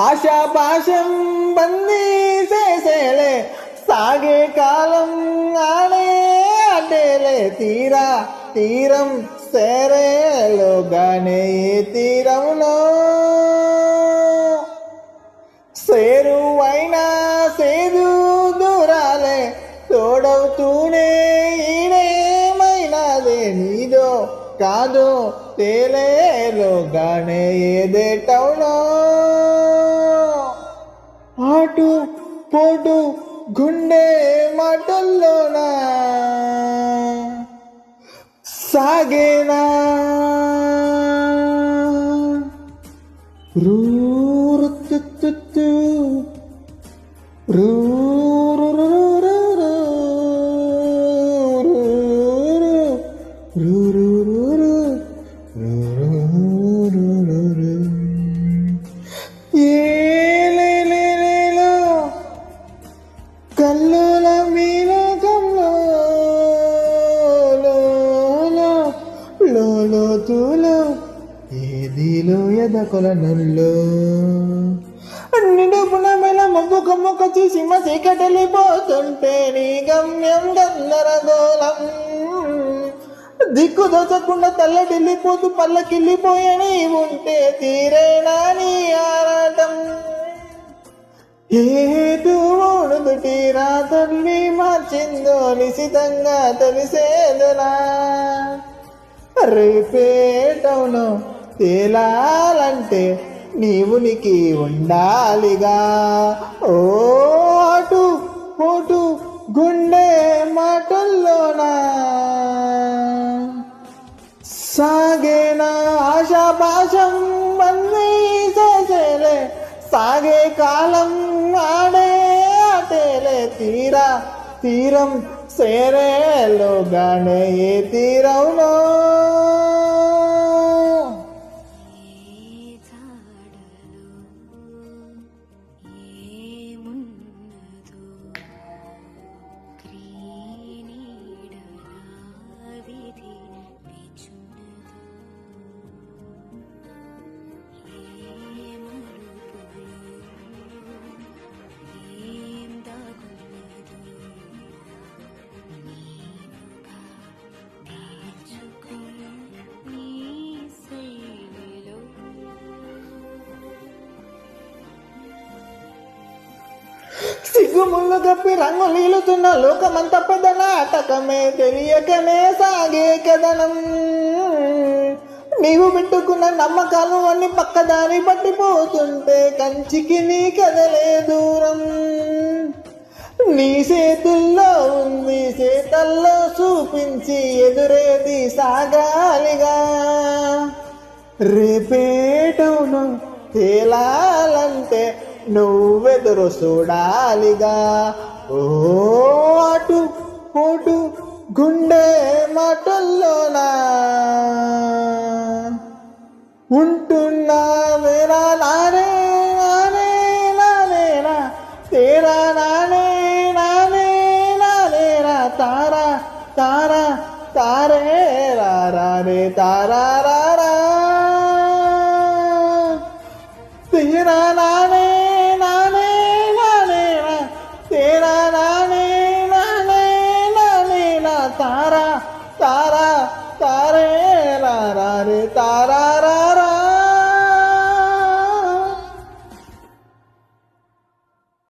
ఆశాపాశం బందీ చేసేలే సాగే కాలం ఆడే అటేలే తీరం సేరేలోగానే ఏ తీరంలో సేరువైనా సేదు దూరాలే తోడవుతూనే ఈడేమైనాదే నీదో కాదో తేలేలోగానే ఏదేటవునో ఆటు పోటు గుండె మాటల్లోనా సాగేనా రూరుతుతుతు ఏలేలేలో కల్లుల మీలకంలో లోతులో ఏదిలో ఎదకొలనుల్లో నిండుపున మెల మొగ్గు కొమ్ముక చూసి మసీకటెళ్ళిపోతుంటే నీ గమ్యం గందరగోళం దిక్కు దోచకుండా తల్లడిల్లిపోతూ పల్లకిల్లిపోయని ఉంటే తీరేనా నీ ఆరాటం ఏటుడు తీరా తల్లి మార్చిందో నిశితంగా తెలిసేదలా రేపేటవును తేలాలంటే నీవునికి ఉండాలిగా ఓ అటు పోటు గుండె మాటల్లోనా సాగేనా ఆశాపాశం బందీ చేసేలే సాగే కాలం ఆడే అటేలే తీరం సేరేలోగానే ఏ తీరవునో సిగ్గుముళ్ళు కప్పి రంగులీలుతున్న లోకమంత పెద్ద నాటకమే తెలియకనే సాగే కథనం నీవు పెట్టుకున్న నమ్మకాలు అన్ని పక్కదారి పట్టిపోతుంటే కంచికి నీ కదలే దూరం నీ చేతుల్లో ఉంది చేతల్లో చూపించి ఎదురేది సాగాలిగా రేపేటవును తేలాలంటే నువ్వెదురు చూడాలిగా ఓ అటు పోటు గుండె మాటల్లోనా ఉంటున్నా వేరా నానే నానే నానేనా తేరా నానే నానే నానేరా తారా తారా తారే రా రే తారా రా తేరా నానే నానే నానేనా తేరా నానే నానే నానేనా తారా తారా తారే రా రే తారా రా